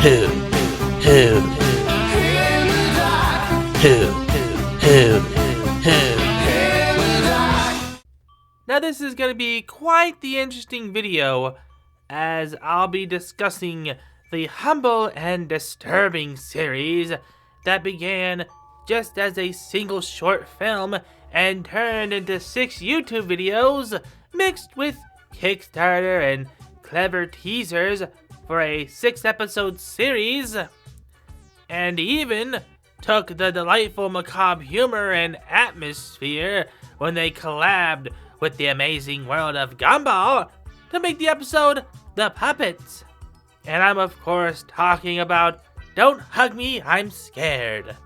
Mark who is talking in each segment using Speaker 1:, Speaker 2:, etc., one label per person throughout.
Speaker 1: Who? Who? Now this is going to be quite the interesting video, as I'll be discussing the humble and disturbing series that began just as a single short film and turned into 6 YouTube videos mixed with Kickstarter and clever teasers for a 6-episode series, and even took the delightful macabre humor and atmosphere when they collabed with the amazing world of Gumball to make the episode The Puppets. And I'm of course talking about Don't Hug Me, I'm Scared,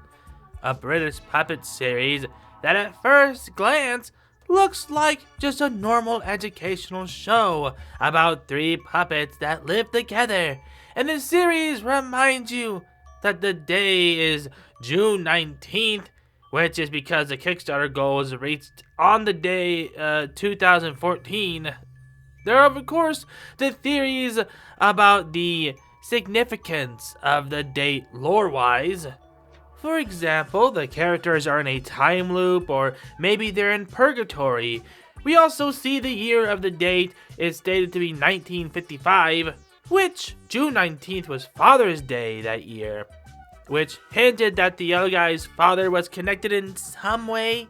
Speaker 1: a British puppet series that at first glance looks like just a normal educational show about 3 puppets that live together. And the series reminds you that the day is June 19th, which is because the Kickstarter goal was reached on the day 2014. There are, of course, the theories about the significance of the date lore-wise. For example, the characters are in a time loop, or maybe they're in purgatory. We also see the year of the date is stated to be 1955, which June 19th was Father's Day that year, which hinted that the yellow guy's father was connected in some way.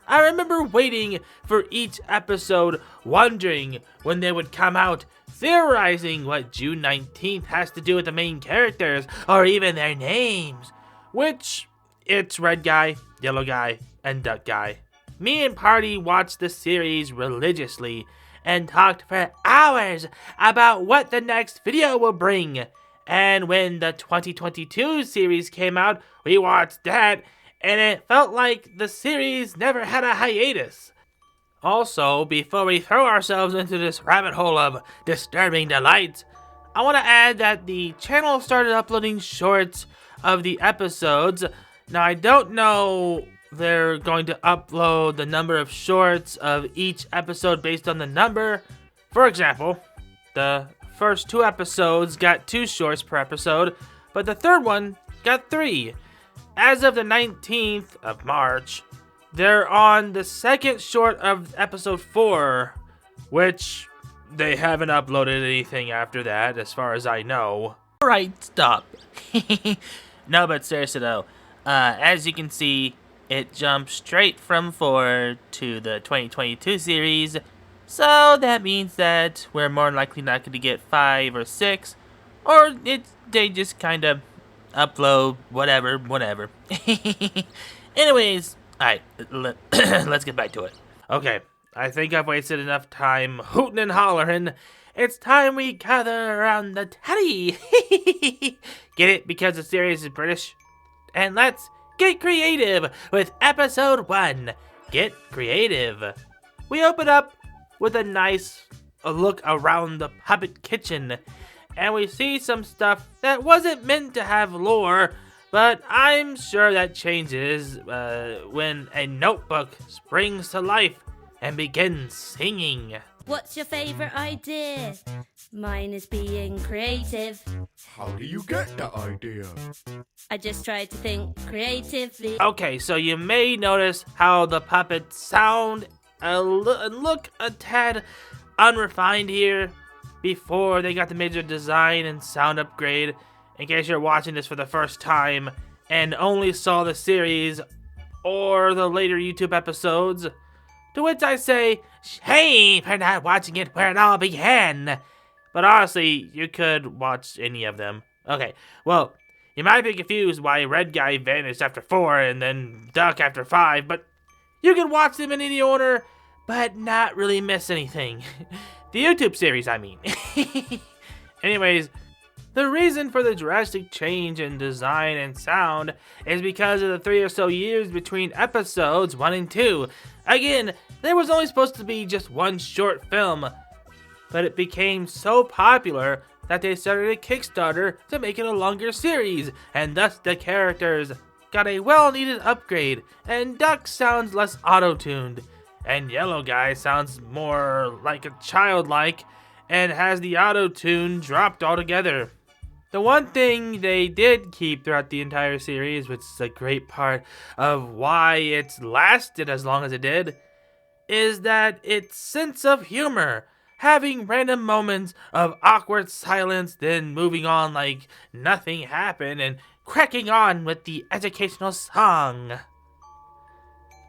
Speaker 1: I remember waiting for each episode, wondering when they would come out, theorizing what June 19th has to do with the main characters, or even their names. Which, it's Red Guy, Yellow Guy, and Duck Guy. Me and Party watched the series religiously and talked for hours about what the next video will bring. And when the 2022 series came out, we watched that, and it felt like the series never had a hiatus. Also, before we throw ourselves into this rabbit hole of disturbing delights, I want to add that the channel started uploading shorts of the episodes. Now, I don't know they're going to upload the number of shorts of each episode based on the number. For example, the first 2 episodes got 2 shorts per episode, but the third one got 3. As of the 19th of March, they're on the second short of episode 4, which they haven't uploaded anything after that, as far as I know. Alright, stop. No, but seriously though, as you can see, it jumps straight from 4 to the 2022 series, so that means that we're more likely not going to get 5 or 6, or they just kind of upload whatever. Anyways, alright, let's get back to it. Okay, I think I've wasted enough time hooting and hollering. It's time we gather around the teddy. Get it? Because the series is British. And let's get creative with episode 1. Get creative. We open up with a nice look around the puppet kitchen, and we see some stuff that wasn't meant to have lore, but I'm sure that changes when a notebook springs to life and begins singing.
Speaker 2: What's your favorite idea? Mine is being creative.
Speaker 3: How do you get that idea?
Speaker 2: I just tried to think creatively.
Speaker 1: Okay, so you may notice how the puppets sound look a tad unrefined here before they got the major design and sound upgrade. In case you're watching this for the first time and only saw the series or the later YouTube episodes, to which I say, shame for not watching it where it all began. But honestly, you could watch any of them. Okay, well, you might be confused why Red Guy vanished after 4 and then Duck after 5, but you can watch them in any order, but not really miss anything. The YouTube series, I mean. Anyways, the reason for the drastic change in design and sound is because of the 3 or so years between episodes 1 and 2. Again, there was only supposed to be just 1 short film, but it became so popular that they started a Kickstarter to make it a longer series, and thus the characters got a well-needed upgrade, and Duck sounds less auto-tuned, and Yellow Guy sounds more like a childlike, and has the auto-tune dropped altogether. The one thing they did keep throughout the entire series, which is a great part of why it's lasted as long as it did, is that its sense of humor. Having random moments of awkward silence, then moving on like nothing happened, and cracking on with the educational song.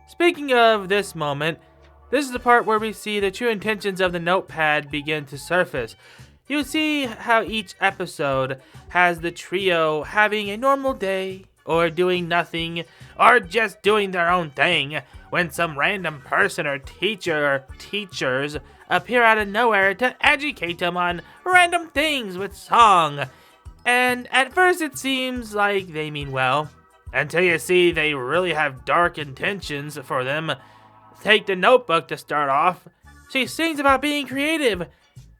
Speaker 1: Speaking of this moment, this is the part where we see the true intentions of the notepad begin to surface. You see how each episode has the trio having a normal day, or doing nothing, or just doing their own thing, when some random person or teacher or teachers appear out of nowhere to educate them on random things with song. And at first it seems like they mean well, until you see they really have dark intentions for them. Take the notebook to start off. She sings about being creative,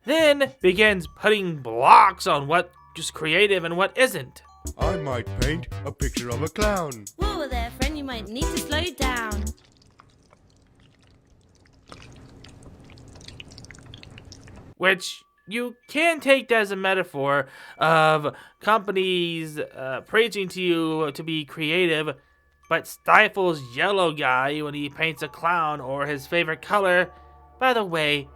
Speaker 1: then begins putting blocks on what is creative and what isn't.
Speaker 3: I might paint a picture of a clown.
Speaker 2: Whoa there, friend, you might need to slow down.
Speaker 1: Which you can take as a metaphor of companies preaching to you to be creative, but stifles yellow guy when he paints a clown or his favorite color. By the way,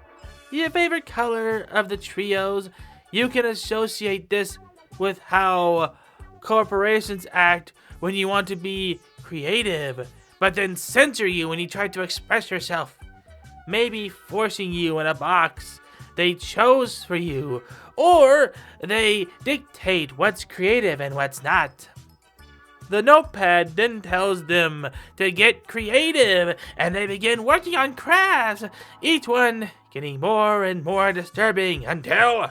Speaker 1: your favorite color of the trios, you can associate this with how corporations act when you want to be creative, but then censor you when you try to express yourself. Maybe forcing you in a box they chose for you, or they dictate what's creative and what's not. The notepad then tells them to get creative, and they begin working on crafts, each one getting more and more disturbing until...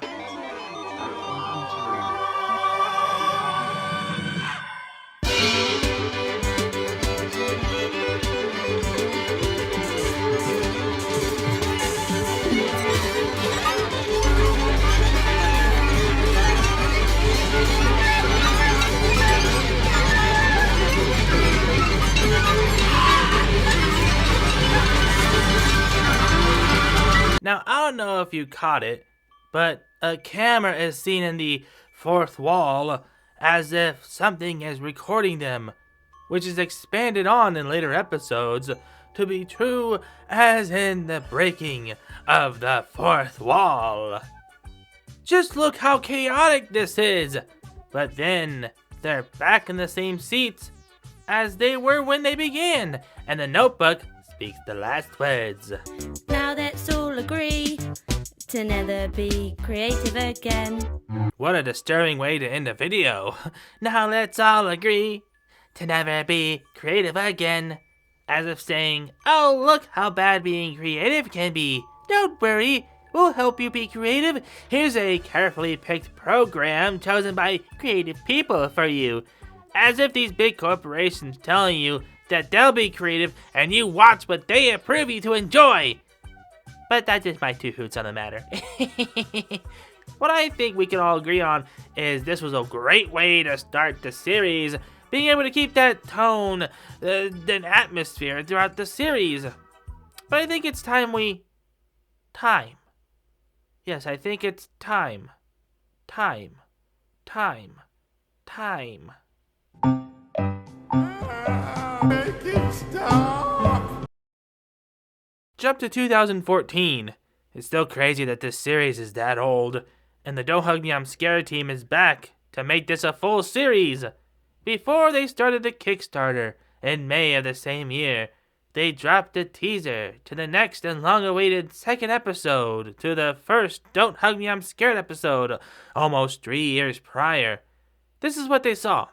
Speaker 1: Now, I don't know if you caught it, but a camera is seen in the fourth wall as if something is recording them, which is expanded on in later episodes to be true as in the breaking of the fourth wall. Just look how chaotic this is! But then, they're back in the same seats as they were when they began, and the notebook speaks the last words.
Speaker 2: Now let's all agree to never be creative again.
Speaker 1: What a disturbing way to end a video. Now let's all agree to never be creative again. As if saying, oh, look how bad being creative can be. Don't worry, we'll help you be creative. Here's a carefully picked program chosen by creative people for you. As if these big corporations telling you that they'll be creative and you watch what they approve you to enjoy. But that's just my 2 hoots on the matter. What I think we can all agree on is this was a great way to start the series, being able to keep that tone, and atmosphere throughout the series. But I think it's time Time. Yes, I think it's time. Time.
Speaker 3: Make it stop!
Speaker 1: Jump to 2014. It's still crazy that this series is that old, and the Don't Hug Me I'm Scared team is back to make this a full series. Before they started the Kickstarter in May of the same year, they dropped a teaser to the next and long-awaited second episode to the first Don't Hug Me I'm Scared episode almost 3 years prior. This is what they saw.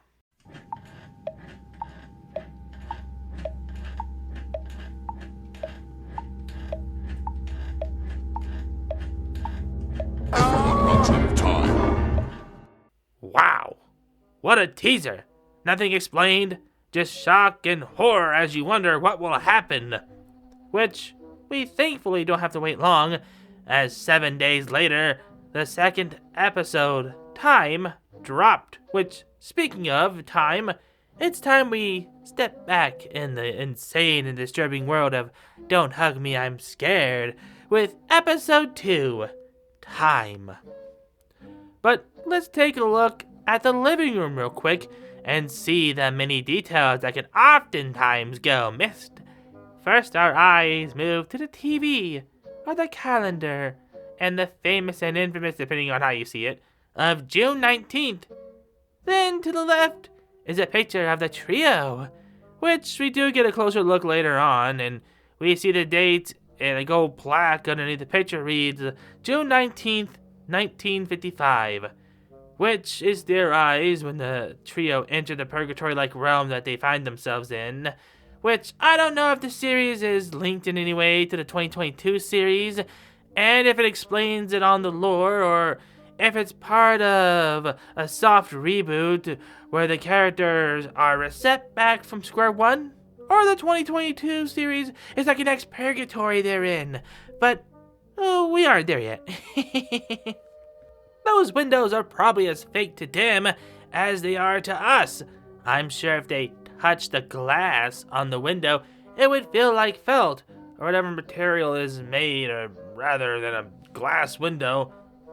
Speaker 1: Wow, what a teaser. Nothing explained, just shock and horror as you wonder what will happen. Which we thankfully don't have to wait long, as 7 days later, the second episode, Time, dropped. Which, speaking of time, it's time we step back in the insane and disturbing world of Don't Hug Me I'm Scared with episode 2, Time. But let's take a look at the living room real quick and see the many details that can oftentimes go missed. First, our eyes move to the TV, or the calendar, and the famous and infamous, depending on how you see it, of June 19th. Then to the left is a picture of the trio, which we do get a closer look later on, and we see the date and a gold plaque underneath the picture reads June 19th, 1955, which is theorized when the trio enter the purgatory-like realm that they find themselves in, which I don't know if the series is linked in any way to the 2022 series, and if it explains it on the lore, or if it's part of a soft reboot where the characters are reset back from square one, or the 2022 series is like an ex-purgatory they're in. But, we aren't there yet. Those windows are probably as fake to them as they are to us. I'm sure if they touched the glass on the window, it would feel like felt, or whatever material is made, or rather than a glass window.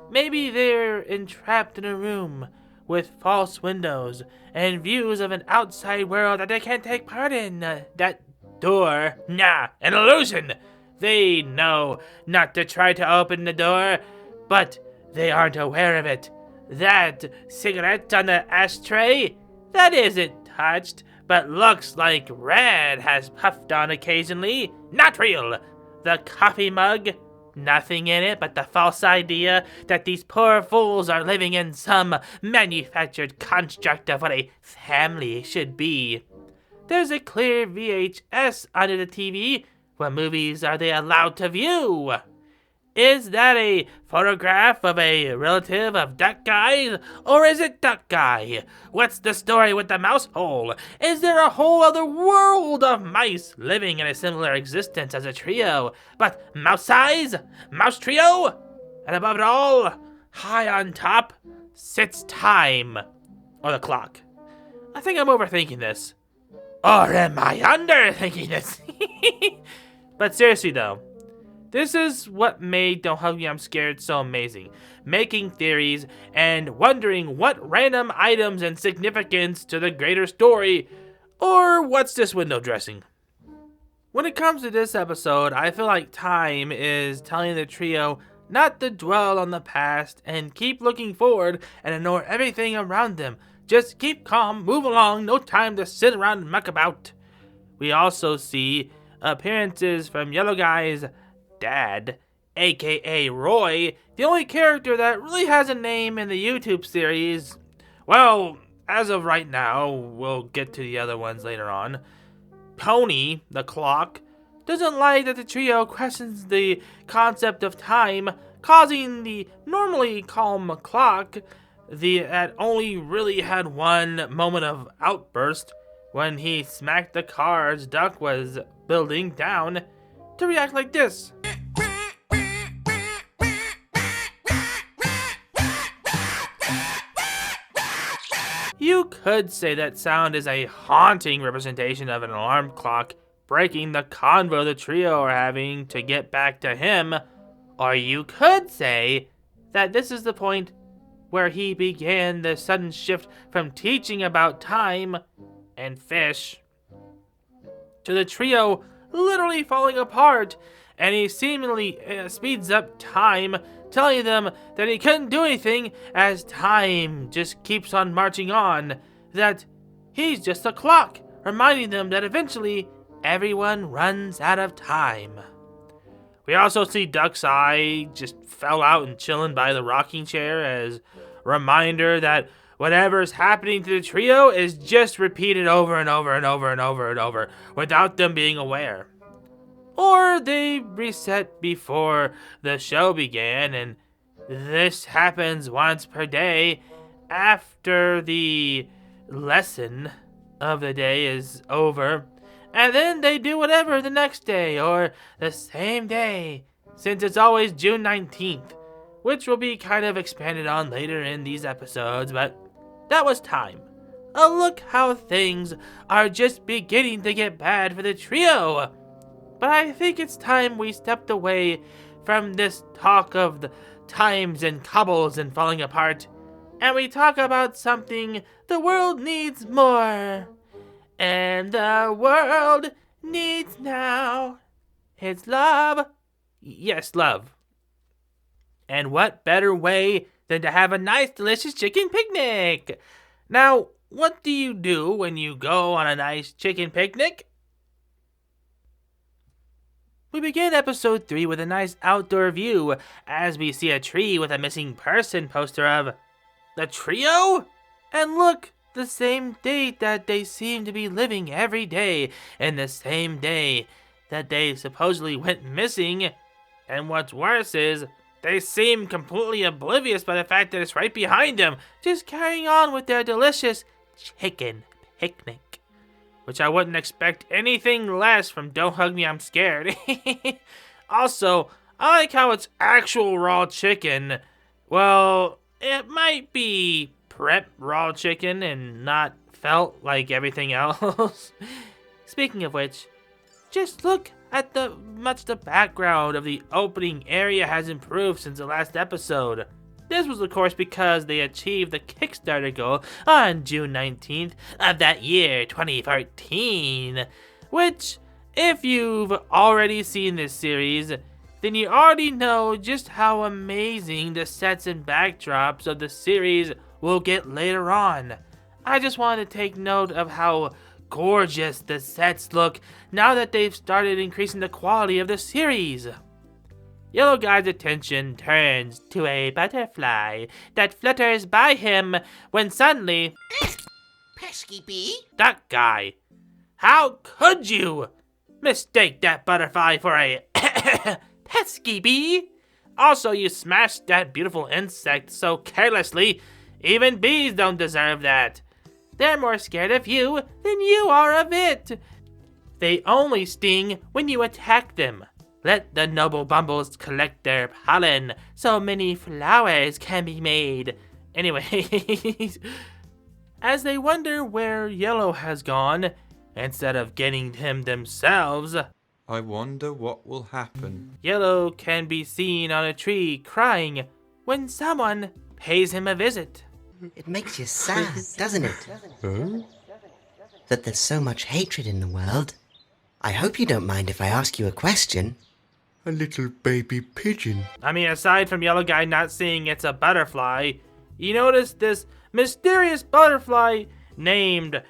Speaker 1: Maybe they're entrapped in a room with false windows and views of an outside world that they can't take part in. That door, nah, an illusion. They know not to try to open the door, but they aren't aware of it. That cigarette on the ashtray, that isn't touched, but looks like Red has puffed on occasionally. Not real. The coffee mug, nothing in it but the false idea that these poor fools are living in some manufactured construct of what a family should be. There's a clear VHS under the TV. What movies are they allowed to view? Is that a photograph of a relative of Duck Guy, or is it Duck Guy? What's the story with the mouse hole? Is there a whole other world of mice living in a similar existence as a trio, but mouse size? Mouse trio? And above it all, high on top, sits time, or the clock. I think I'm overthinking this. Or am I underthinking this? But seriously though, this is what made Don't Hug Me, I'm Scared so amazing. Making theories and wondering what random items and significance to the greater story, or what's this window dressing? When it comes to this episode, I feel like Time is telling the trio not to dwell on the past and keep looking forward and ignore everything around them. Just keep calm, move along, no time to sit around and muck about. We also see appearances from Yellow Guy's dad, aka Roy, the only character that really has a name in the YouTube series. Well, as of right now, we'll get to the other ones later on. Pony, the clock, doesn't like that the trio questions the concept of time, causing the normally calm clock that only really had one moment of outburst when he smacked the cars Duck was building down to react like this. You could say that sound is a haunting representation of an alarm clock breaking the convo the trio are having to get back to him, or you could say that this is the point where he began the sudden shift from teaching about time and fish to the trio literally falling apart, and he seemingly speeds up time, telling them that he couldn't do anything as time just keeps on marching on, that he's just a clock, reminding them that eventually everyone runs out of time. We also see Duck's eye just fell out and chilling by the rocking chair as a reminder that whatever's happening to the trio is just repeated over and over and over and over and over without them being aware. Or they reset before the show began, and this happens once per day after the lesson of the day is over, and then they do whatever the next day or the same day, since it's always June 19th, which will be kind of expanded on later in these episodes, but that was Time. A look how things are just beginning to get bad for the trio. But I think it's time we stepped away from this talk of the times and cobbles and falling apart and we talk about something the world needs more. And the world needs now. It's love. Yes, love. And what better way than to have a nice, delicious chicken picnic? Now, what do you do when you go on a nice chicken picnic? We begin episode 3 with a nice outdoor view as we see a tree with a missing person poster of the trio? And look, the same date that they seem to be living every day, and the same day that they supposedly went missing. And what's worse is, they seem completely oblivious by the fact that it's right behind them, just carrying on with their delicious chicken picnic. Which I wouldn't expect anything less from Don't Hug Me, I'm Scared. Also, I like how it's actual raw chicken. Well, it might be prep raw chicken and not felt like everything else. Speaking of which, just look at the background of the opening area has improved since the last episode. This was of course because they achieved the Kickstarter goal on June 19th of that year, 2013. Which, if you've already seen this series, then you already know just how amazing the sets and backdrops of the series will get later on. I just wanted to take note of how gorgeous the sets look now that they've started increasing the quality of the series. Yellow Guy's attention turns to a butterfly that flutters by him when suddenly...
Speaker 4: Pesky bee?
Speaker 1: That guy. How could you mistake that butterfly for a pesky bee? Also, you smashed that beautiful insect so carelessly. Even bees don't deserve that. They're more scared of you than you are of it. They only sting when you attack them. Let the noble bumbles collect their pollen so many flowers can be made. Anyways, as they wonder where Yellow has gone, instead of getting him themselves,
Speaker 5: I wonder what will happen.
Speaker 1: Yellow can be seen on a tree crying when someone pays him a visit.
Speaker 4: It makes you sad, doesn't it?
Speaker 3: Huh?
Speaker 4: That there's so much hatred in the world. I hope you don't mind if I ask you a question.
Speaker 3: A little baby pigeon.
Speaker 1: I mean, aside from Yellow Guy not seeing it's a butterfly, you notice this mysterious butterfly named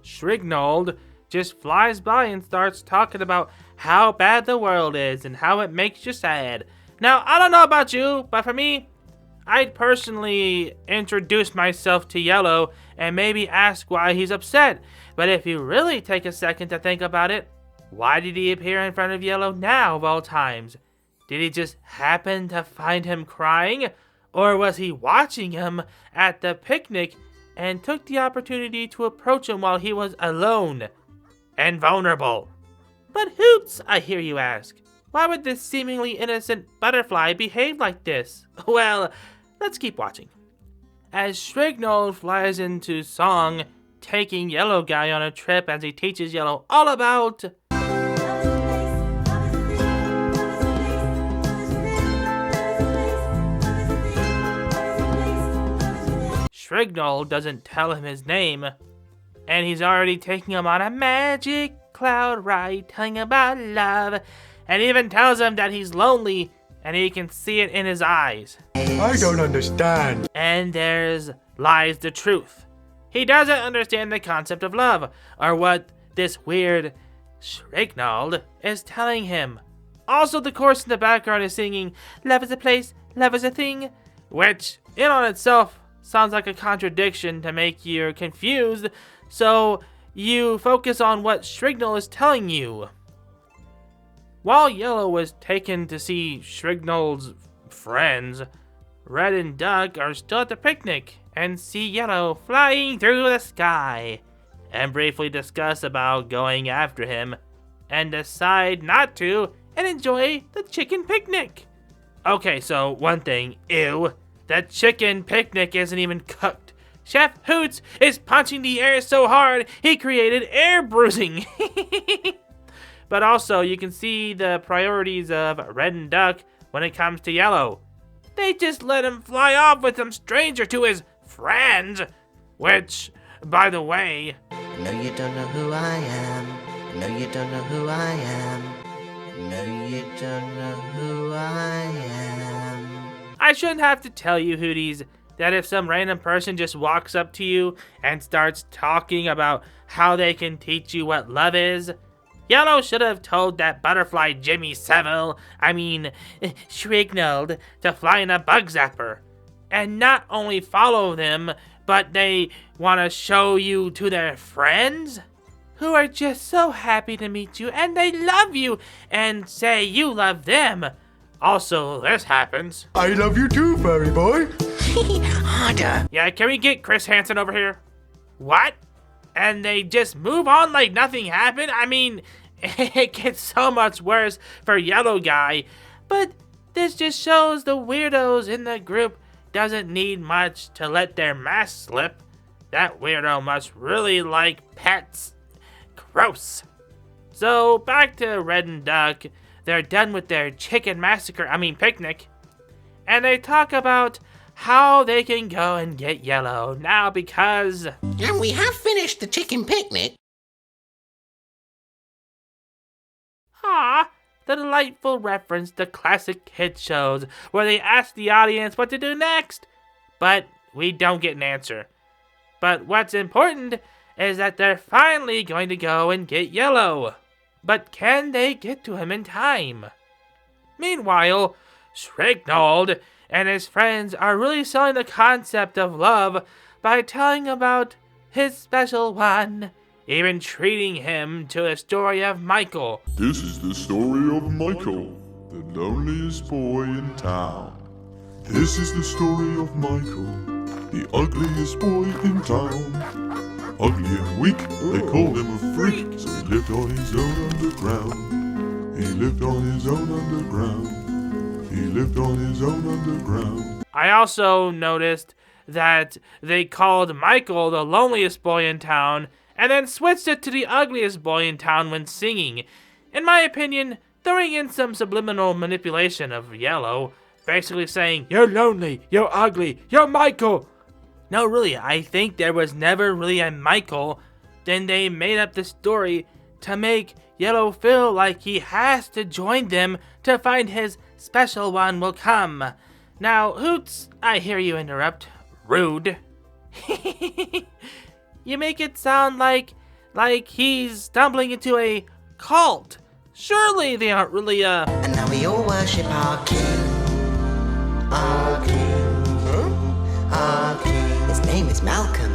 Speaker 1: Shrignold just flies by and starts talking about how bad the world is and how it makes you sad. Now, I don't know about you, but for me, I'd personally introduce myself to Yellow and maybe ask why he's upset. But if you really take a second to think about it, why did he appear in front of Yellow now of all times? Did he just happen to find him crying? Or was he watching him at the picnic and took the opportunity to approach him while he was alone and vulnerable? But Hoots, I hear you ask, why would this seemingly innocent butterfly behave like this? Well, let's keep watching. As Shrignold flies into song, taking Yellow Guy on a trip as he teaches Yellow all about... Shrignold doesn't tell him his name, and he's already taking him on a magic cloud ride, telling him about love, and even tells him that he's lonely, and he can see it in his eyes.
Speaker 3: I don't understand.
Speaker 1: And there's lies the truth. He doesn't understand the concept of love, or what this weird Shrignold is telling him. Also, the chorus in the background is singing, "Love is a place, love is a thing," which, in on itself, sounds like a contradiction to make you confused, so you focus on what Shrignold is telling you. While Yellow was taken to see Shrignold's friends, Red and Duck are still at the picnic and see Yellow flying through the sky, and briefly discuss about going after him, and decide not to and enjoy the chicken picnic. Okay, so one thing, ew. That chicken picnic isn't even cooked. Chef Hoots is punching the air so hard, he created air bruising. But also, you can see the priorities of Red and Duck when it comes to Yellow. They just let him fly off with some stranger to his friends. Which, by the way...
Speaker 4: No, you don't know who I am. No, you don't know who I am. No, you don't know who I am.
Speaker 1: I shouldn't have to tell you, Hooties, that if some random person just walks up to you and starts talking about how they can teach you what love is, Yellow should have told that butterfly Jimmy Seville, Shrignald, to fly in a bug zapper. And not only follow them, but they want to show you to their friends, who are just so happy to meet you, and they love you, and say you love them. Also, this happens.
Speaker 3: I love you too, fairy boy.
Speaker 4: Harder.
Speaker 1: Yeah, can we get Chris Hansen over here? What? And they just move on like nothing happened? I mean, it gets so much worse for Yellow Guy. But this just shows the weirdos in the group doesn't need much to let their mask slip. That weirdo must really like pets. Gross. So, back to Red and Duck. They're done with their chicken picnic. And they talk about how they can go and get Yellow now because...
Speaker 6: And we have finished the chicken picnic.
Speaker 1: The delightful reference to classic kid shows where they ask the audience what to do next. But we don't get an answer. But what's important is that they're finally going to go and get Yellow. But can they get to him in time? Meanwhile, Shrignald and his friends are really selling the concept of love by telling about his special one, even treating him to the story of Michael.
Speaker 7: This is the story of Michael, the loneliest boy in town. This is the story of Michael, the ugliest boy in town. Ugly and weak, they called him a freak, so he lived on his own underground. He lived on his own underground. He lived on his own underground.
Speaker 1: I also noticed that they called Michael the loneliest boy in town and then switched it to the ugliest boy in town when singing. In my opinion, throwing in some subliminal manipulation of Yellow, basically saying, "You're lonely, you're ugly, you're Michael." No, really, I think there was never really a Michael. Then they made up the story to make Yellow feel like he has to join them to find his special one will come. Now, Hoots, I hear you interrupt. Rude. You make it sound like he's stumbling into a cult. Surely they aren't really
Speaker 4: And now we all worship our king. Our king. Our king. His name is Malcolm.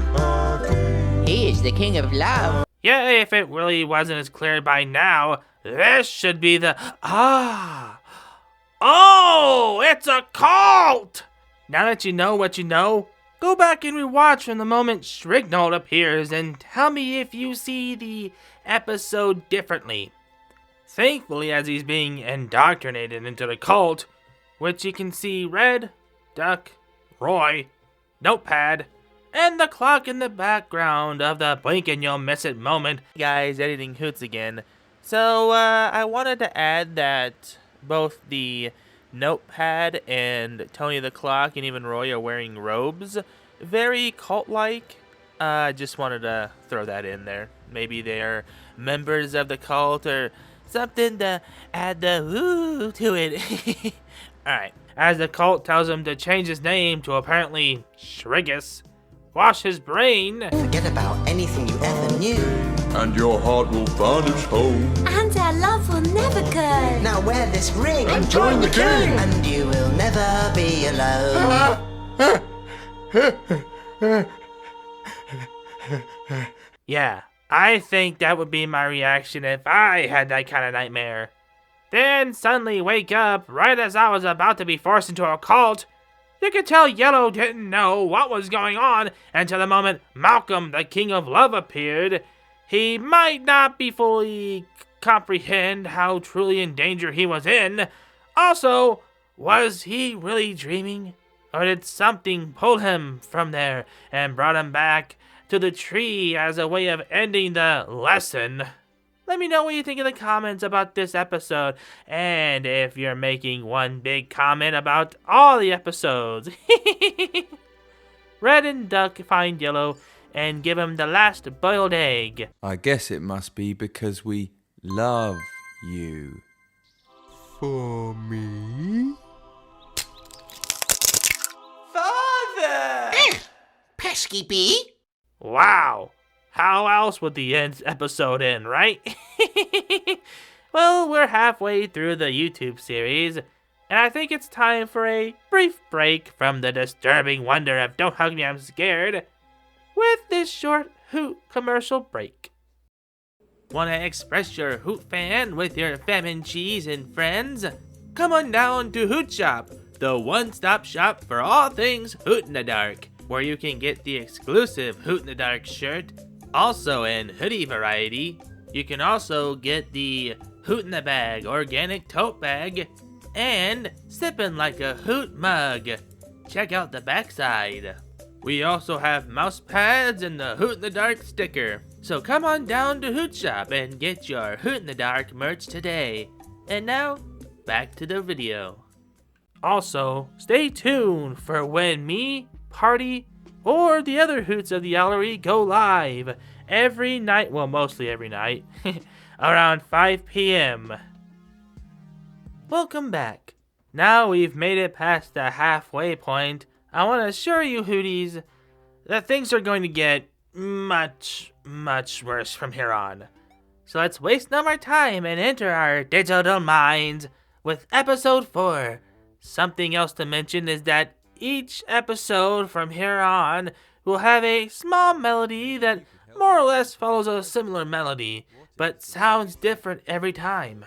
Speaker 6: He is the king of love.
Speaker 1: Yeah, if it really wasn't as clear by now, this should be the... Oh, it's a cult! Now that you know what you know, go back and rewatch from the moment Shrignald appears and tell me if you see the episode differently. Thankfully, as he's being indoctrinated into the cult, which you can see Red, Duck, Roy, Notepad, and the clock in the background of the blink and you'll miss it moment. Guys, editing Hoots again. So, I wanted to add that both the Notepad and Tony the Clock and even Roy are wearing robes. Very cult-like. Just wanted to throw that in there. Maybe they're members of the cult or something to add the woo to it. Alright. As the cult tells him to change his name to apparently Shriggus, wash his brain,
Speaker 4: Forget about anything you ever knew.
Speaker 7: And your heart will vanish home.
Speaker 2: And our love will never go.
Speaker 4: Now wear this ring
Speaker 3: And join the king.
Speaker 4: and you will never be alone.
Speaker 1: Yeah, I think that would be my reaction if I had that kind of nightmare. Then suddenly wake up right as I was about to be forced into a cult. You could tell Yellow didn't know what was going on until the moment Malcolm, the King of Love, appeared. He might not be fully comprehend how truly in danger he was in. Also, was he really dreaming? Or did something pull him from there and brought him back to the tree as a way of ending the lesson? Let me know what you think in the comments about this episode, and if you're making one big comment about all the episodes. Red and Duck find Yellow and give him the last boiled egg.
Speaker 5: I guess it must be because we love you. For me?
Speaker 6: Pesky bee.
Speaker 1: Wow. How else would the episode end, right? Well, we're halfway through the YouTube series, and I think it's time for a brief break from the disturbing wonder of Don't Hug Me, I'm Scared, with this short Hoot commercial break. Want to express your Hoot fan with your fam and cheese and friends? Come on down to Hoot Shop, the one-stop shop for all things Hoot in the Dark, where you can get the exclusive Hoot in the Dark shirt, also in hoodie variety. You can also get the Hoot in the Bag organic tote bag and Sippin' Like a Hoot mug. Check out the backside. We also have mouse pads and the Hoot in the Dark sticker. So come on down to Hoot Shop and get your Hoot in the Dark merch today. And now, back to the video. Also, stay tuned for when me, Party, or the other Hoots of the Gallery go live every night, well, mostly every night, around 5 p.m. Welcome back. Now we've made it past the halfway point, I want to assure you, Hooties, that things are going to get much, much worse from here on. So let's waste no more time and enter our digital minds with episode 4. Something else to mention is that each episode from here on will have a small melody that more or less follows a similar melody, but sounds different every time.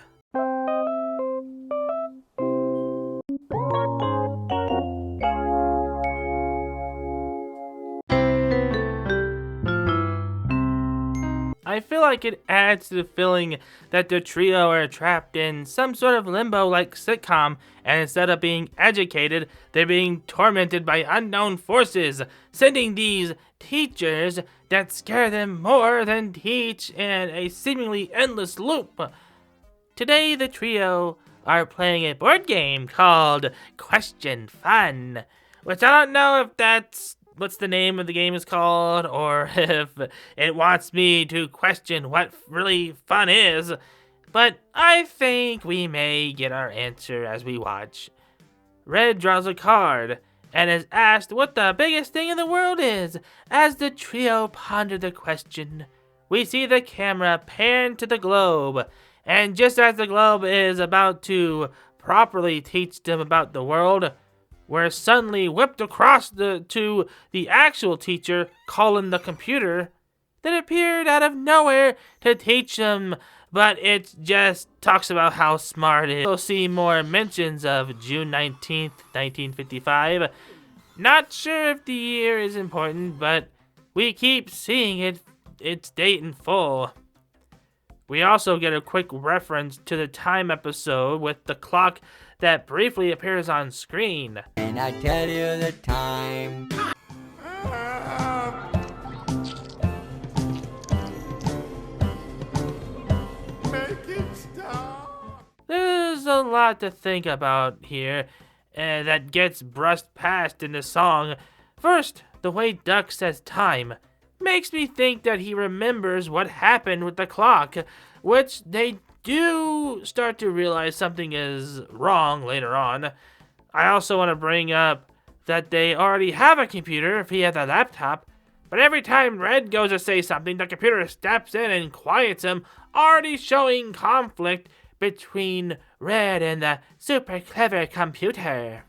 Speaker 1: I feel like it adds to the feeling that the trio are trapped in some sort of limbo-like sitcom, and instead of being educated, they're being tormented by unknown forces, sending these teachers that scare them more than teach in a seemingly endless loop. Today, the trio are playing a board game called Question Fun, which I don't know if that's what's the name of the game is called, or if it wants me to question what really fun is, but I think we may get our answer as we watch. Red draws a card and is asked what the biggest thing in the world is. As the trio ponder the question, we see the camera pan to the globe, and just as the globe is about to properly teach them about the world, we're suddenly whipped across to the actual teacher, Colin the computer, that appeared out of nowhere to teach them, but it just talks about how smart it is. We'll see more mentions of June 19th, 1955. Not sure if the year is important, but we keep seeing its date in full. We also get a quick reference to the time episode with the clock that briefly appears on screen.
Speaker 8: And I tell you the time.
Speaker 3: Make it stop.
Speaker 1: There's a lot to think about here that gets brushed past in the song. First, the way Duck says time makes me think that he remembers what happened with the clock, which they do start to realize something is wrong later on. I also want to bring up that they already have a computer via the laptop, but every time Red goes to say something, the computer steps in and quiets him, already showing conflict between Red and the super clever computer.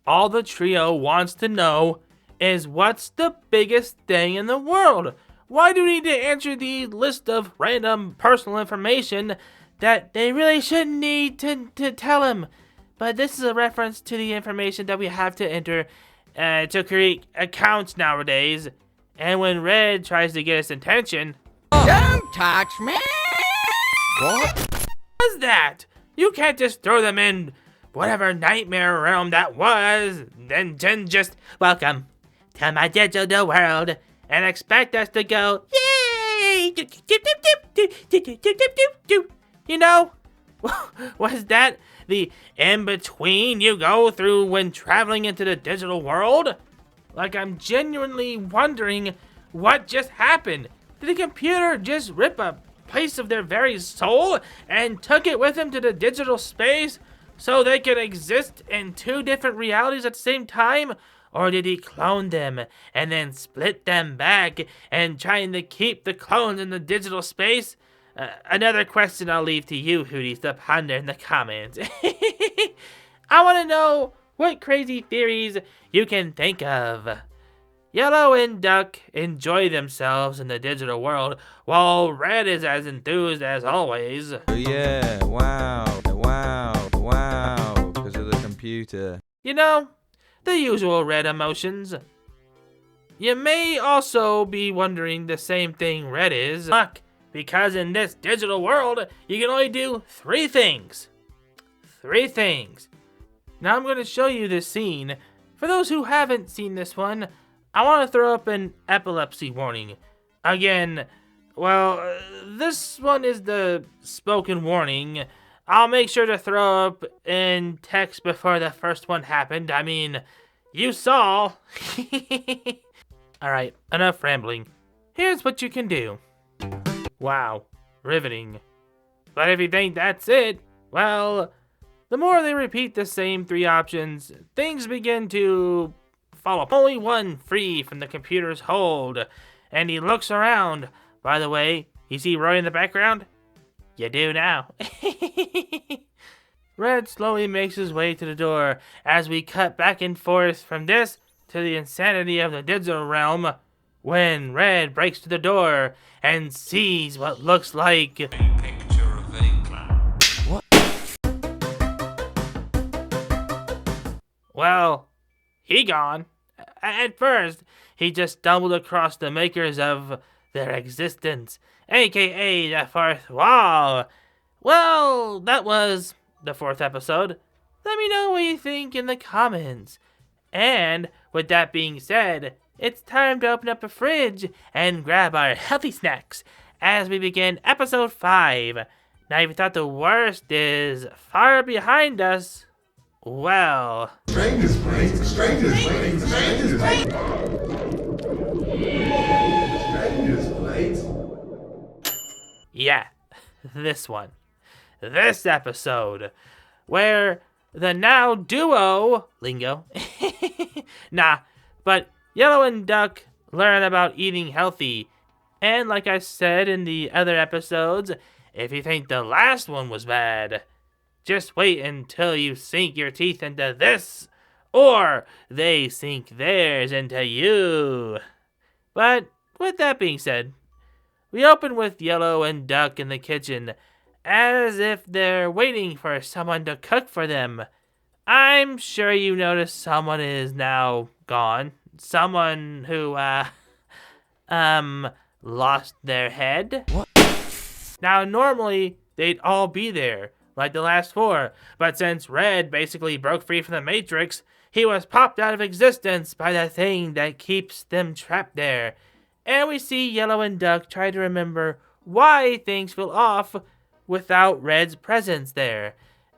Speaker 1: All the trio wants to know is what's the biggest thing in the world? Why do we need to answer the list of random personal information that they really shouldn't need to tell him? But this is a reference to the information that we have to enter to create accounts nowadays. And when Red tries to get his attention...
Speaker 8: Don't touch me!
Speaker 1: What was that? You can't just throw them in whatever nightmare realm that was, then just welcome to my digital world and expect us to go, yay! You know, was that the in-between you go through when traveling into the digital world? Like, I'm genuinely wondering what just happened. Did the computer just rip a piece of their very soul and took it with them to the digital space so they could exist in two different realities at the same time? Or did he clone them and then split them back and trying to keep the clones in the digital space? Another question I'll leave to you, Hooties, to ponder in the comments. I want to know what crazy theories you can think of. Yellow and Duck enjoy themselves in the digital world, while Red is as enthused as always.
Speaker 5: Oh yeah, wow, because of the computer.
Speaker 1: You know, the usual Red emotions. You may also be wondering the same thing Red is. Look, because in this digital world, you can only do 3 things. 3 things. Now I'm going to show you this scene. For those who haven't seen this one, I want to throw up an epilepsy warning. Again, well, this one is the spoken warning. I'll make sure to throw up in text before the first one happened. I mean, you saw. Alright, enough rambling. Here's what you can do. Wow, riveting. But if you think that's it, well, the more they repeat the same 3 options, things begin to fall apart. Only one free from the computer's hold, and he looks around. By the way, you see Roy in the background? You do now. Red slowly makes his way to the door as we cut back and forth from this to the insanity of the digital realm when Red breaks to the door and sees what looks like a picture of a clown. What? Well, he gone. At first, he just stumbled across the makers of their existence, aka the 4th wall. Well, that was the 4th episode. Let me know what you think in the comments. And with that being said, it's time to open up a fridge and grab our healthy snacks as we begin episode 5. Now, if you thought the worst is far behind us, well...
Speaker 3: Strangers, please. Strangers, please. Strangers, please. Strangers, please.
Speaker 1: Yeah, this one. This episode, where the now duo, lingo, nah, but Yellow and Duck learn about eating healthy. And like I said in the other episodes, if you think the last one was bad, just wait until you sink your teeth into this, or they sink theirs into you. But with that being said, we open with Yellow and Duck in the kitchen, as if they're waiting for someone to cook for them. I'm sure you noticed someone is now gone. Someone who, lost their head. What? Now, normally, they'd all be there, like the last 4, but since Red basically broke free from the Matrix, he was popped out of existence by the thing that keeps them trapped there. And we see Yellow and Duck try to remember why things feel off without Red's presence there.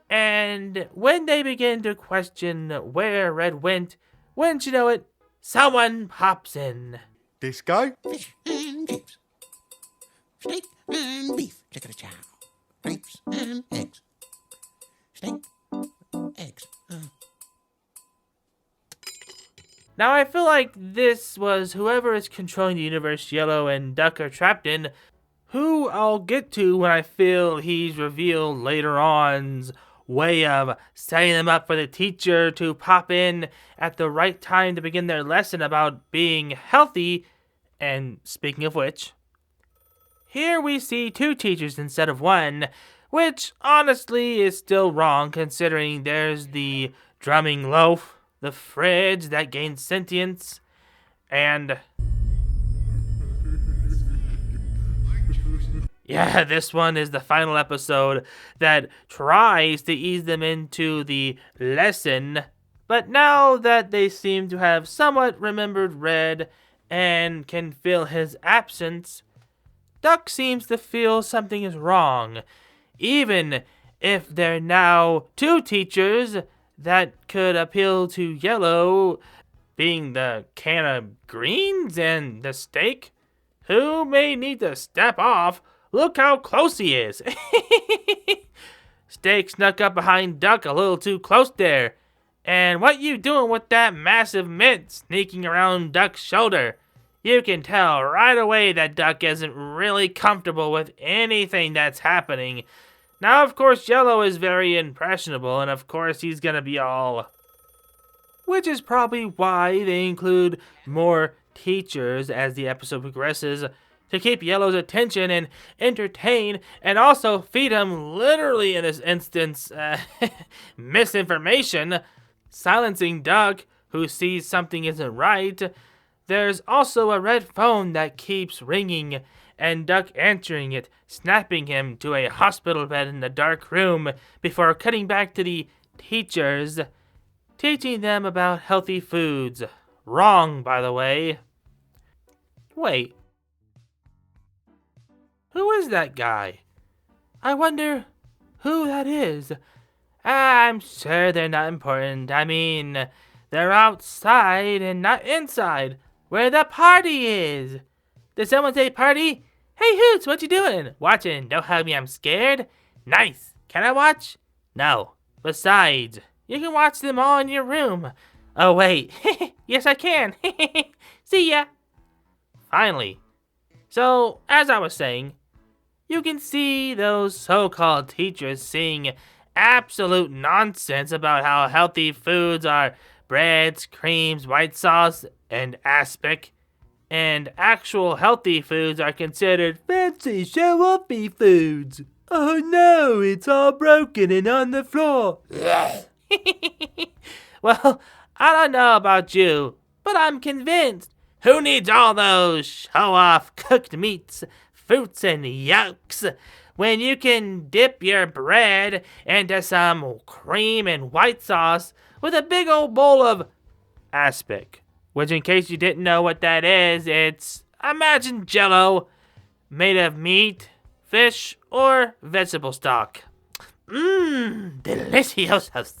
Speaker 1: And when they begin to question where Red went, wouldn't you know it, someone pops in.
Speaker 3: Disco?
Speaker 6: Fish and chips. Steak and beef. Chicken-a-chow. Grapes and eggs. Steak, eggs.
Speaker 1: Now I feel like this was whoever is controlling the universe Yellow and Duck are trapped in, who I'll get to when I feel he's revealed later on's way of setting them up for the teacher to pop in at the right time to begin their lesson about being healthy. And speaking of which, here we see 2 teachers instead of 1, which honestly is still wrong considering there's the drumming loaf, the fridge that gains sentience, and... yeah, this one is the final episode that tries to ease them into the lesson, but now that they seem to have somewhat remembered Red and can feel his absence, Duck seems to feel something is wrong, even if they're now 2 teachers that could appeal to Yellow. being the can of greens and the steak. Who may need to step off? Look how close he is. Steak snuck up behind Duck a little too close there. And what you doing with that massive mitt sneaking around Duck's shoulder? You can tell right away that Duck isn't really comfortable with anything that's happening. Now, of course, Yellow is very impressionable, and of course he's gonna be all... Which is probably why they include more teachers as the episode progresses, to keep Yellow's attention and entertain, and also feed him, literally in this instance, misinformation, silencing Duck, who sees something isn't right. There's also a red phone that keeps ringing, and Duck answering it, snapping him to a hospital bed in the dark room before cutting back to the teachers, teaching them about healthy foods. Wrong, by the way. Wait. Who is that guy? I wonder who that is. I'm sure they're not important. I mean, they're outside and not inside, where the party is. Did someone say party? Hey, Hoots, what you doing? Watching. Don't hug me, I'm scared. Nice. Can I watch? No. Besides, you can watch them all in your room. Oh, wait. Yes, I can. See ya. Finally. So, as I was saying, you can see those so-called teachers saying absolute nonsense about how healthy foods are breads, creams, white sauce, and aspic. And actual healthy foods are considered fancy show-offy foods. Oh no, it's all broken and on the floor. Well, I don't know about you, but I'm convinced. Who needs all those show-off cooked meats, fruits, and yolks when you can dip your bread into some cream and white sauce with a big old bowl of aspic? Which, in case you didn't know what that is, it's, imagine Jell-O made of meat, fish, or vegetable stock. Deliciosos.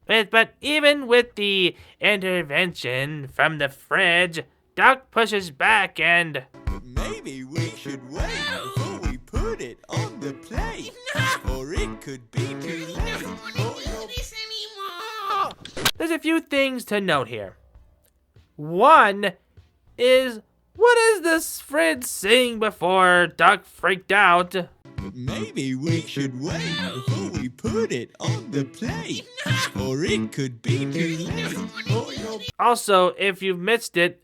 Speaker 1: But even with the intervention from the fridge, Duck pushes back and...
Speaker 8: Maybe we should wait before we put it on the plate, or it could be too late.
Speaker 1: There's a few things to note here. One is, what is this fridge saying before Duck freaked out?
Speaker 8: Maybe we should wait before we put it on the plate, or it could be too late.
Speaker 1: Also, if you've missed it,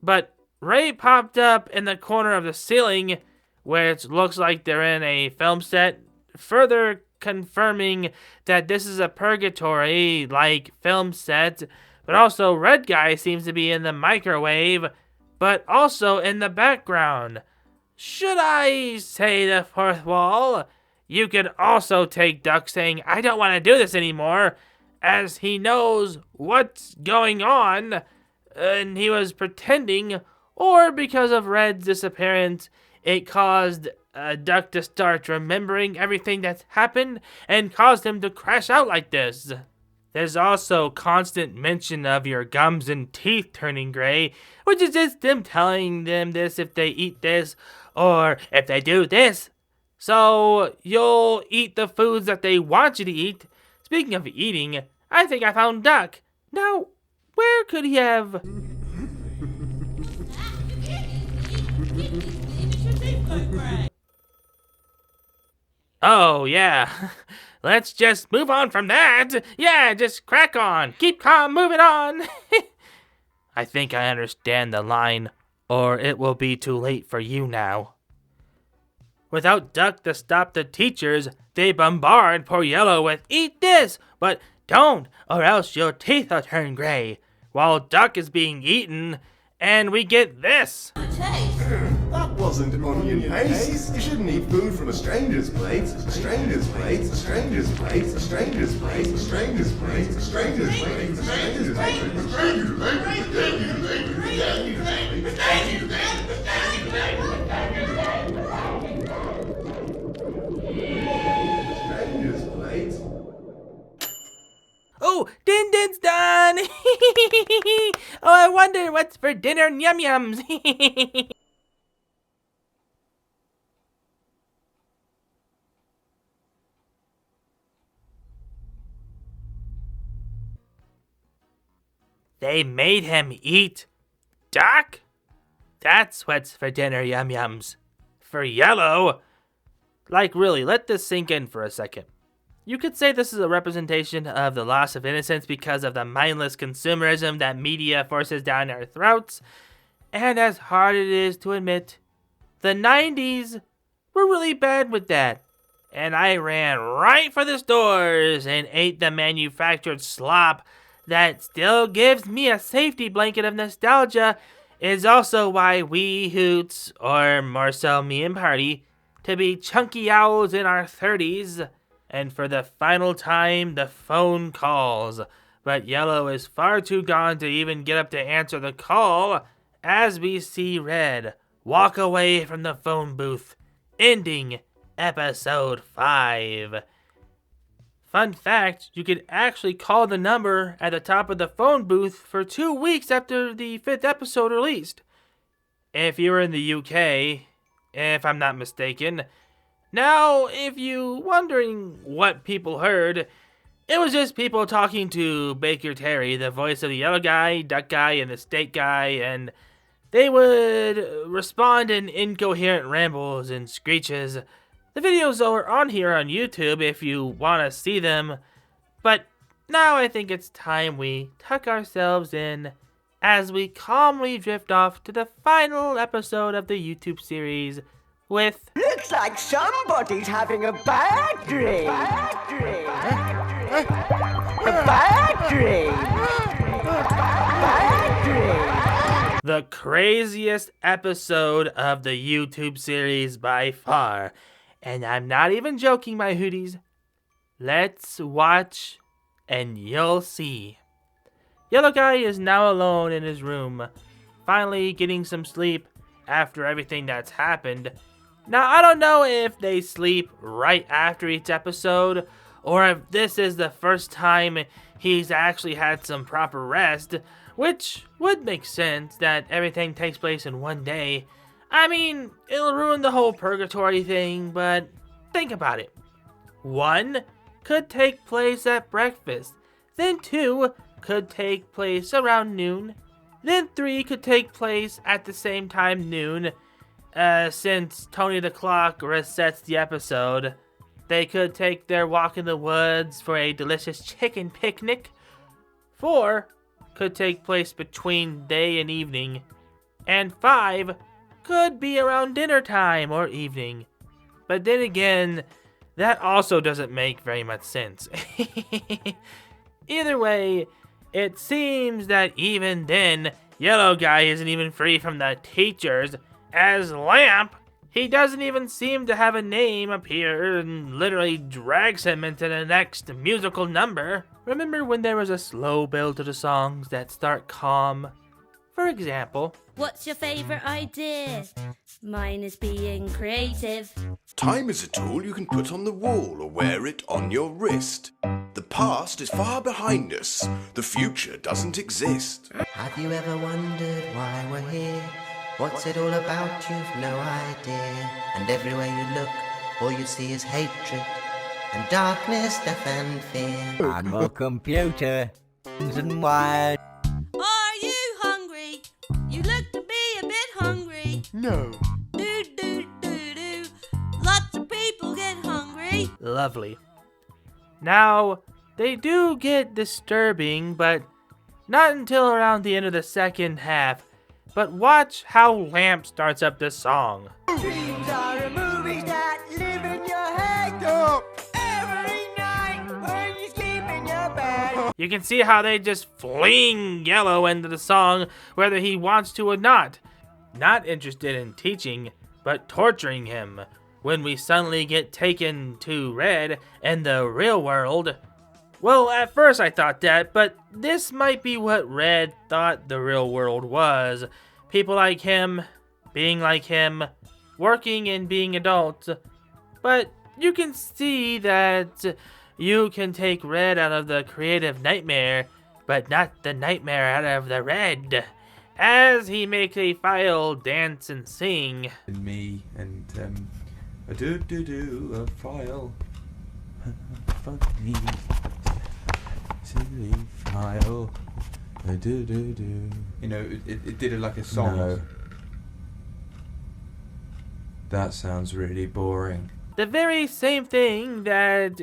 Speaker 1: but Ray popped up in the corner of the ceiling, which looks like they're in a film set, further confirming that this is a purgatory-like film set. But also, Red Guy seems to be in the microwave, but also in the background. Should I say the fourth wall? You could also take Duck saying, I don't want to do this anymore, as he knows what's going on, and he was pretending, or because of Red's disappearance, it caused Duck to start remembering everything that's happened and caused him to crash out like this. There's also constant mention of your gums and teeth turning gray, which is just them telling them this if they eat this, or if they do this. So, you'll eat the foods that they want you to eat. Speaking of eating, I think I found Duck. Now, where could he have... Oh, yeah. Let's just move on from that. Yeah, just crack on. Keep calm, moving on. I think I understand the line, or it will be too late for you now. Without Duck to stop the teachers, they bombard poor Yellow with, eat this, but don't, or else your teeth will turn gray. While Duck is being eaten, and we get this.
Speaker 3: That wasn't onion paste. You shouldn't eat food from a stranger's plate. A stranger's plate. A stranger's plate. A stranger's plate. A stranger's plate. A stranger's plate. A stranger's plate. A stranger's plate.
Speaker 1: Oh, Din Din's done! Oh, I wonder what's for dinner, yum-yums. They made him eat duck? That's what's for dinner, yum-yums. For Yellow? Like, really, let this sink in for a second. You could say this is a representation of the loss of innocence because of the mindless consumerism that media forces down our throats. And as hard it is to admit, the 90s were really bad with that. And I ran right for the stores and ate the manufactured slop that still gives me a safety blanket of nostalgia. Is also why we Hoots, or more so me and Party, to be chunky owls in our 30s. And for the final time, the phone calls. But Yellow is far too gone to even get up to answer the call, as we see Red walk away from the phone booth, ending episode 5. Fun fact, you could actually call the number at the top of the phone booth for 2 weeks after the 5th episode released. If you were in the UK, if I'm not mistaken. Now, if you wondering what people heard, it was just people talking to Baker Terry, the voice of the yellow guy, duck guy, and the steak guy, and they would respond in incoherent rambles and screeches. The videos are on here on YouTube if you want to see them, but now I think it's time we tuck ourselves in as we calmly drift off to the final episode of the YouTube series with...
Speaker 9: Looks like somebody's having a bad dream. Bad dream. A bad dream. Bad dream.
Speaker 1: The craziest episode of the YouTube series by far. And I'm not even joking, my Hooties. Let's watch and you'll see. Yellow Guy is now alone in his room, finally getting some sleep after everything that's happened. Now, I don't know if they sleep right after each episode, or if this is the first time he's actually had some proper rest, which would make sense that everything takes place in one day. I mean, it'll ruin the whole purgatory thing, but think about it. 1 could take place at breakfast, then 2 could take place around noon, then 3 could take place at the same time noon. Since Tony the Clock resets the episode, they could take their walk in the woods for a delicious chicken picnic. 4 could take place between day and evening, and 5 could be around dinner time or evening. But then again, that also doesn't make very much sense. Either way, it seems that even then, Yellow Guy isn't even free from the teachers. As Lamp, he doesn't even seem to have a name appear and literally drags him into the next musical number. Remember when there was a slow build to the songs that start calm? For example,
Speaker 2: What's your favorite idea? Mine is being creative.
Speaker 3: Time is a tool you can put on the wall or wear it on your wrist. The past is far behind us. The future doesn't exist.
Speaker 4: Have you ever wondered why we're here? What's it all about? You've no idea. And everywhere you look, all you see is hatred and darkness, death and fear.
Speaker 10: I'm a computer and wired.
Speaker 2: Are you hungry? You look to be a bit hungry.
Speaker 3: No.
Speaker 2: Do, do, do, do. Lots of people get hungry.
Speaker 1: lovely. Now, they do get disturbing, but not until around the end of the second half. But watch how Lamp starts up this song.
Speaker 9: Dreams are movies that live in your head. Every night when you sleep in your bed.
Speaker 1: You can see how they just fling Yellow into the song, whether he wants to or not. Not interested in teaching, but torturing him. When we suddenly get taken to Red and the real world. Well, at first I thought that, but this might be what Red thought the real world was. People like him, being like him, working and being adults. But you can see that you can take Red out of the creative nightmare, but not the nightmare out of the red, as he makes a file dance and sing.
Speaker 5: And me and a a file. Funny, silly file. A You know, it did it like a song. No. That sounds really boring.
Speaker 1: The very same thing that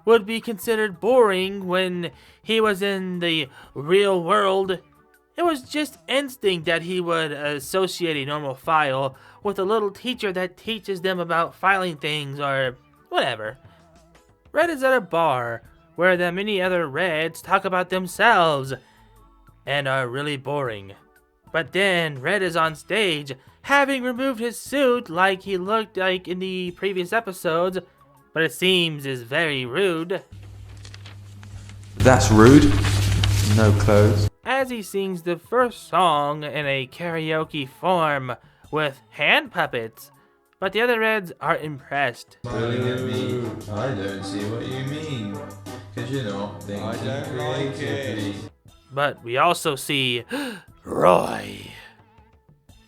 Speaker 1: would be considered boring when he was in the real world. It was just instinct that he would associate a normal file with a little teacher that teaches them about filing things or whatever. Red is at a bar where the many other Reds talk about themselves and are really boring. But then Red is on stage, having removed his suit like he looked like in the previous episodes, but it seems is very rude.
Speaker 5: That's rude. No clothes.
Speaker 1: As he sings the first song in a karaoke form with hand puppets, but the other Reds are impressed.
Speaker 11: Smiling at me, I don't see what you mean, 'cause you're not thinking creatively.
Speaker 1: But we also see Roy.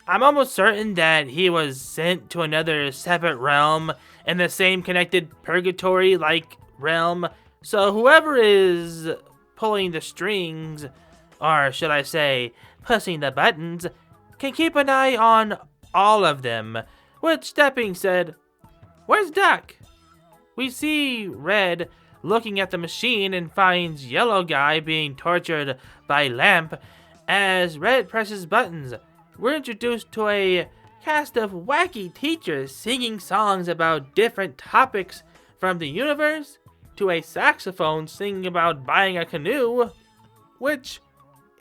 Speaker 1: I'm almost certain that he was sent to another separate realm in the same connected purgatory-like realm. So whoever is pulling the strings, or should I say, pushing the buttons, can keep an eye on all of them. Which, that being said, where's Duck? We see Red looking at the machine and finds Yellow Guy being tortured by Lamp. As Red presses buttons, we're introduced to a cast of wacky teachers singing songs about different topics from the universe, to a saxophone singing about buying a canoe, which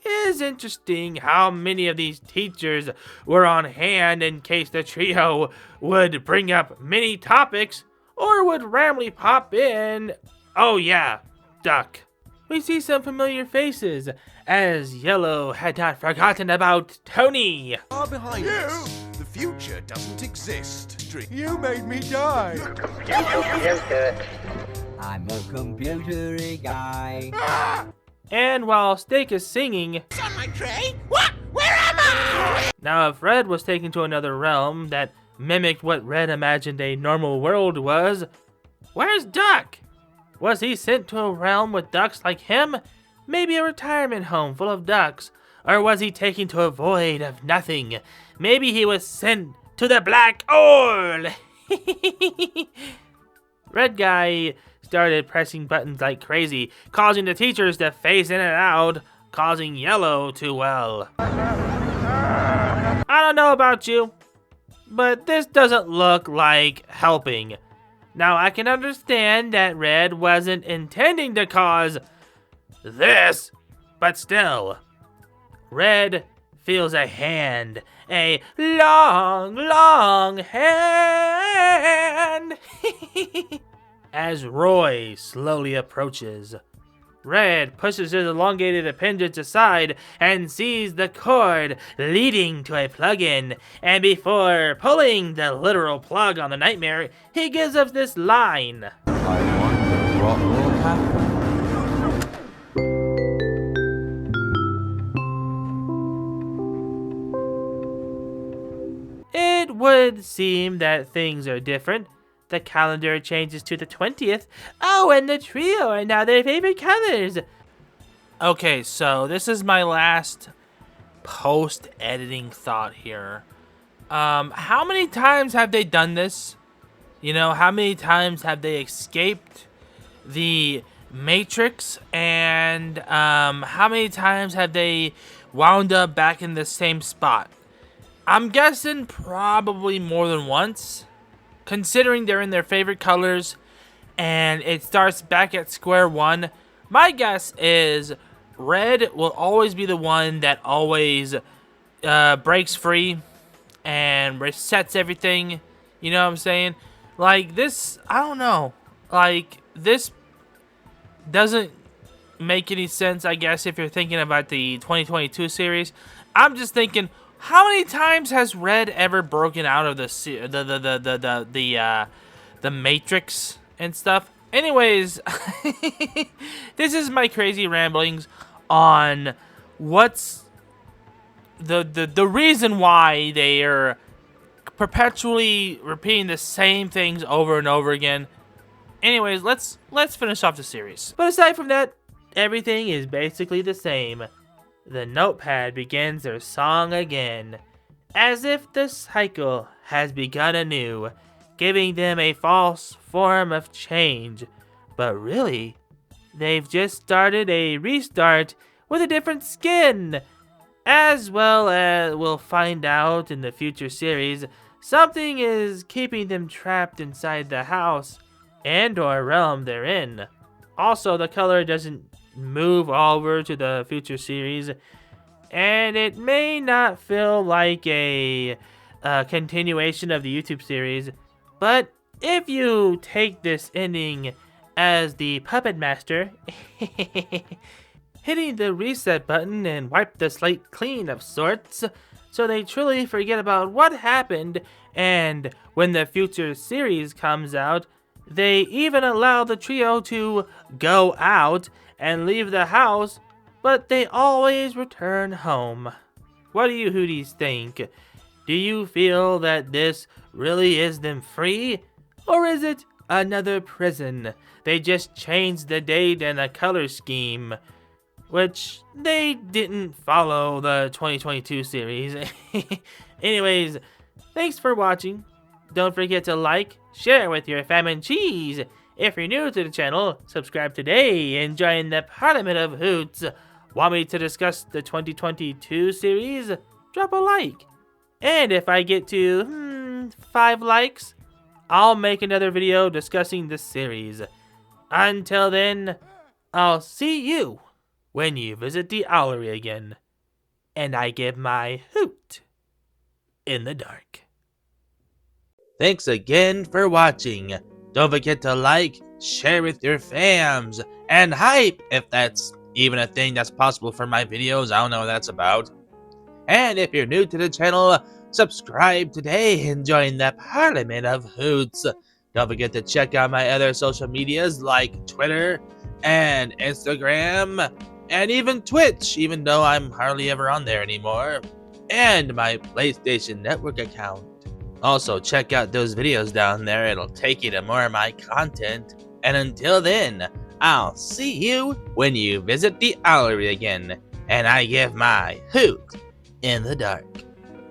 Speaker 1: is interesting how many of these teachers were on hand in case the trio would bring up many topics or would randomly pop in. Oh yeah, Duck. We see some familiar faces, as Yellow had not forgotten about Tony.
Speaker 12: Far behind us. The future doesn't exist. You made me die.
Speaker 10: I'm a computery guy.
Speaker 1: And while Steak is singing,
Speaker 6: It's on my tray. What? Where am I?
Speaker 1: now if Red was taken to another realm that mimicked what Red imagined a normal world was, where's Duck? Was he sent to a realm with ducks like him? Maybe a retirement home full of ducks? Or was he taken to a void of nothing? Maybe he was sent to the black hole! Red Guy started pressing buttons like crazy, causing the teachers to phase in and out, causing Yellow to, well, I don't know about you, but this doesn't look like helping. Now, I can understand that Red wasn't intending to cause this, but still, Red feels a hand, a long, long hand, as Roy slowly approaches. Red pushes his elongated appendage aside and sees the cord leading to a plug-in, and before pulling the literal plug on the nightmare, he gives us this line.
Speaker 5: I wonder what will happen.
Speaker 1: It would seem that things are different. The calendar changes to the 20th. Oh, and the trio are now their favorite colors. Okay, so this is my last post-editing thought here. How many times have they done this? You know, how many times have they escaped the Matrix? And how many times have they wound up back in the same spot? I'm guessing probably more than once, considering they're in their favorite colors and it starts back at square one. My guess is Red will always be the one that always breaks free and resets everything. You know what I'm saying? Like this, I don't know. Like this doesn't make any sense, I guess, if you're thinking about the 2022 series. I'm just thinking, how many times has Red ever broken out of the Matrix and stuff? Anyways, this is my crazy ramblings on what's the reason why they are perpetually repeating the same things over and over again. Anyways, let's finish off the series. But aside from that, everything is basically the same. The notepad begins their song again, as if the cycle has begun anew, giving them a false form of change. But really, they've just started a restart with a different skin. As well as we'll find out in the future series, something is keeping them trapped inside the house and or realm they're in. Also, the color doesn't move over to the future series, and it may not feel like a continuation of the YouTube series, but if you take this ending as the puppet master hitting the reset button and wipe the slate clean of sorts, so they truly forget about what happened, and when the future series comes out, they even allow the trio to go out and leave the house, but they always return home. What do you Hooties think? Do you feel that this really is them free? Or is it another prison? They just changed the date and the color scheme, which they didn't follow the 2022 series. Anyways, thanks for watching. Don't forget to like, share with your fam and cheese. If you're new to the channel, subscribe today and join the Parliament of Hoots. Want me to discuss the 2022 series? Drop a like. And if I get to 5 likes, I'll make another video discussing the series. Until then, I'll see you when you visit the Owlery again, and I give my hoot in the dark. Thanks again for watching. Don't forget to like, share with your fams, and hype if that's even a thing that's possible for my videos. I don't know what that's about. And if you're new to the channel, subscribe today and join the Parliament of Hoots. Don't forget to check out my other social medias like Twitter and Instagram, and even Twitch, even though I'm hardly ever on there anymore, and my PlayStation Network account. Also, check out those videos down there. It'll take you to more of my content. And until then, I'll see you when you visit the Owlery again, and I give my hoot in the dark.